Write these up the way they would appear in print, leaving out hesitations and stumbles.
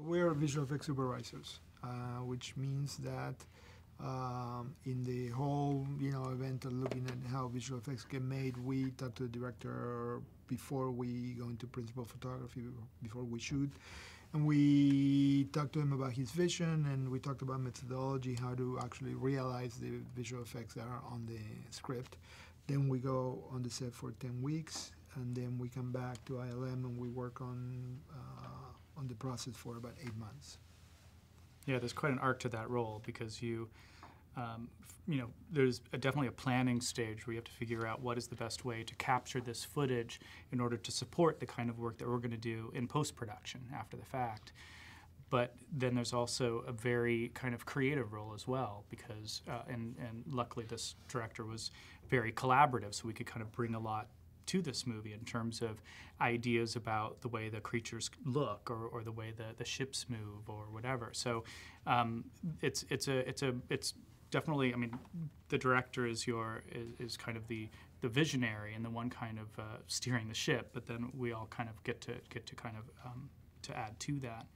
We're visual effects supervisors, which means that in the whole event of looking at how visual effects get made, we talk to the director before we go into principal photography, before we shoot. And we talked to him about his vision, and we talked about methodology, how to actually realize the visual effects that are on the script. Then we go on the set for 10 weeks, and then we come back to ILM and we work on the process for about 8 months. Yeah, there's quite an arc to that role because there's definitely a planning stage where you have to figure out what is the best way to capture this footage in order to support the kind of work that we're going to do in post-production after the fact. But then there's also a very kind of creative role as well because, and luckily this director was very collaborative, so we could kind of bring a lot to this movie in terms of ideas about the way the creatures look or the way the ships move or whatever. So it's definitely, I mean, the director is kind of the visionary and the one kind of steering the ship, but then we all kind of get to kind of to add to that.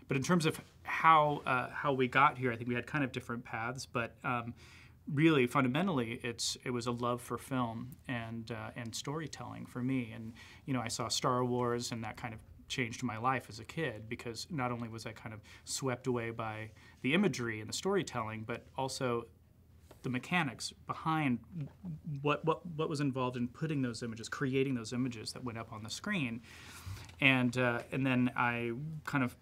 But in terms of how we got here, I think we had kind of different paths, but really fundamentally it was a love for film and storytelling for me. And I saw Star Wars, and that kind of changed my life as a kid because not only was I kind of swept away by the imagery and the storytelling, but also the mechanics behind what was involved in putting those images, creating those images that went up on the screen. And then I kind of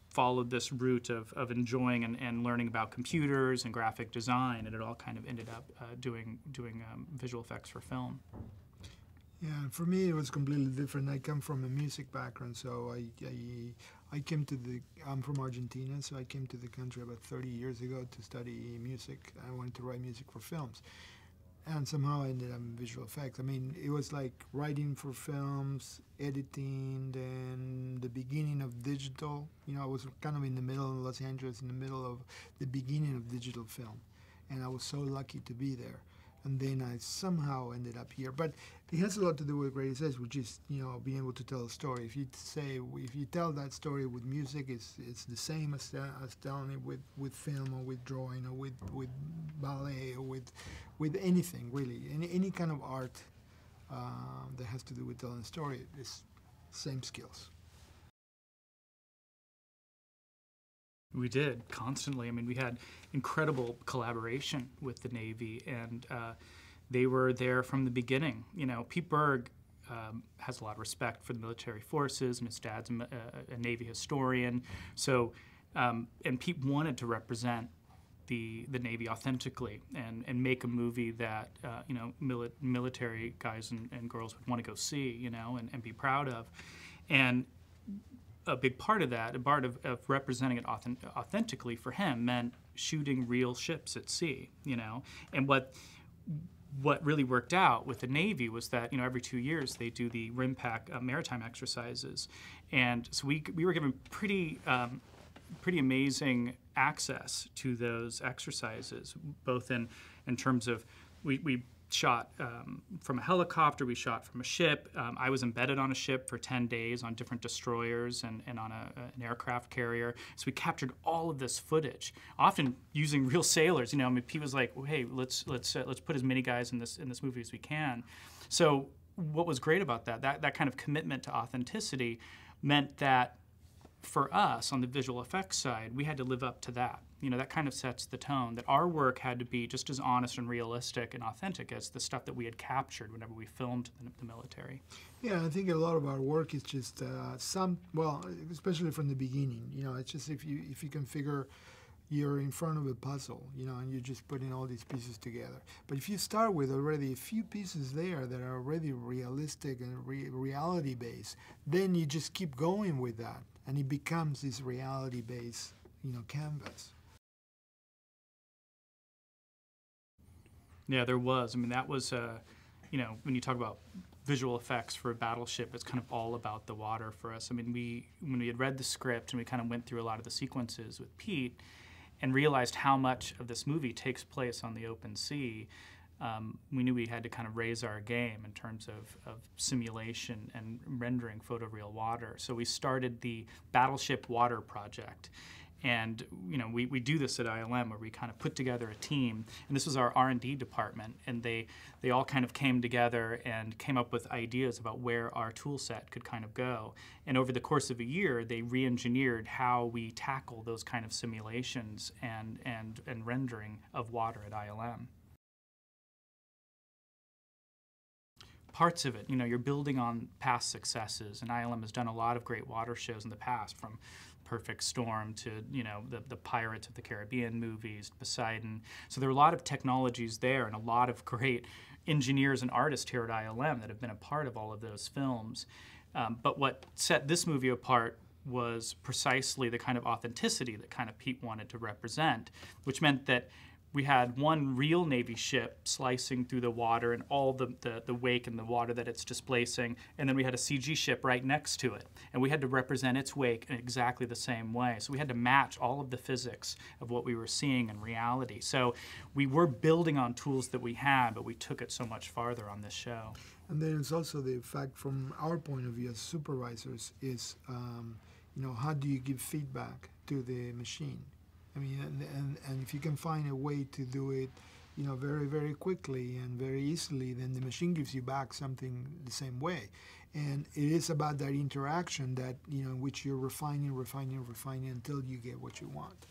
followed this route of enjoying and learning about computers and graphic design, and it all kind of ended up doing visual effects for film. Yeah, for me it was completely different. I come from a music background, so I came to I'm from Argentina, so I came to the country about 30 years ago to study music. I wanted to write music for films. And somehow I ended up in visual effects. I mean, it was like writing for films, editing, then the beginning of digital. I was kind of in the middle of Los Angeles, in the middle of the beginning of digital film. And I was so lucky to be there. And then I somehow ended up here. But it has a lot to do with what Grady says, which is, being able to tell a story. If you tell that story with music, it's the same as telling it with film or with drawing or with ballet or with anything, really. Any kind of art that has to do with telling a story, it's same skills. We did, constantly. I mean, we had incredible collaboration with the Navy, and they were there from the beginning. Pete Berg has a lot of respect for the military forces, and his dad's a Navy historian. So, and Pete wanted to represent the Navy authentically and make a movie that, military guys and girls would want to go see, and be proud of. And a big part of that, a part of representing it authentically for him meant shooting real ships at sea, And what really worked out with the Navy was that, every 2 years they do the RIMPAC maritime exercises. And so we were given pretty amazing access to those exercises, both in terms of we shot from a helicopter, we shot from a ship. I was embedded on a ship for 10 days on different destroyers and on an aircraft carrier. So we captured all of this footage, often using real sailors. I mean, Pete was like, well, "Hey, let's put as many guys in this movie as we can." So what was great about that kind of commitment to authenticity meant that for us on the visual effects side, we had to live up to that. That kind of sets the tone, that our work had to be just as honest and realistic and authentic as the stuff that we had captured whenever we filmed the military. Yeah, I think a lot of our work is just especially from the beginning. It's just if you can figure you're in front of a puzzle, and you're just putting all these pieces together. But if you start with already a few pieces there that are already realistic and reality-based, then you just keep going with that, and it becomes this reality-based, canvas. Yeah, there was. I mean, that was, when you talk about visual effects for a battleship, it's kind of all about the water for us. I mean, when we had read the script and we kind of went through a lot of the sequences with Pete and realized how much of this movie takes place on the open sea, we knew we had to kind of raise our game in terms of simulation and rendering photoreal water. So we started the Battleship Water project. And we do this at ILM, where we kind of put together a team, and this was our R&D department, and they all kind of came together and came up with ideas about where our tool set could kind of go. And over the course of a year, they re-engineered how we tackle those kind of simulations and rendering of water at ILM. Parts of it, you're building on past successes, and ILM has done a lot of great water shows in the past, from Perfect Storm to the Pirates of the Caribbean movies, Poseidon. So there are a lot of technologies there and a lot of great engineers and artists here at ILM that have been a part of all of those films. But what set this movie apart was precisely the kind of authenticity that kind of Pete wanted to represent, which meant that we had one real Navy ship slicing through the water and all the wake and the water that it's displacing, and then we had a CG ship right next to it, and we had to represent its wake in exactly the same way. So we had to match all of the physics of what we were seeing in reality. So we were building on tools that we had, but we took it so much farther on this show. And then it's also the fact, from our point of view as supervisors, is how do you give feedback to the machine? I mean, and if you can find a way to do it, very, very quickly and very easily, then the machine gives you back something the same way. And it is about that interaction that, in which you're refining until you get what you want.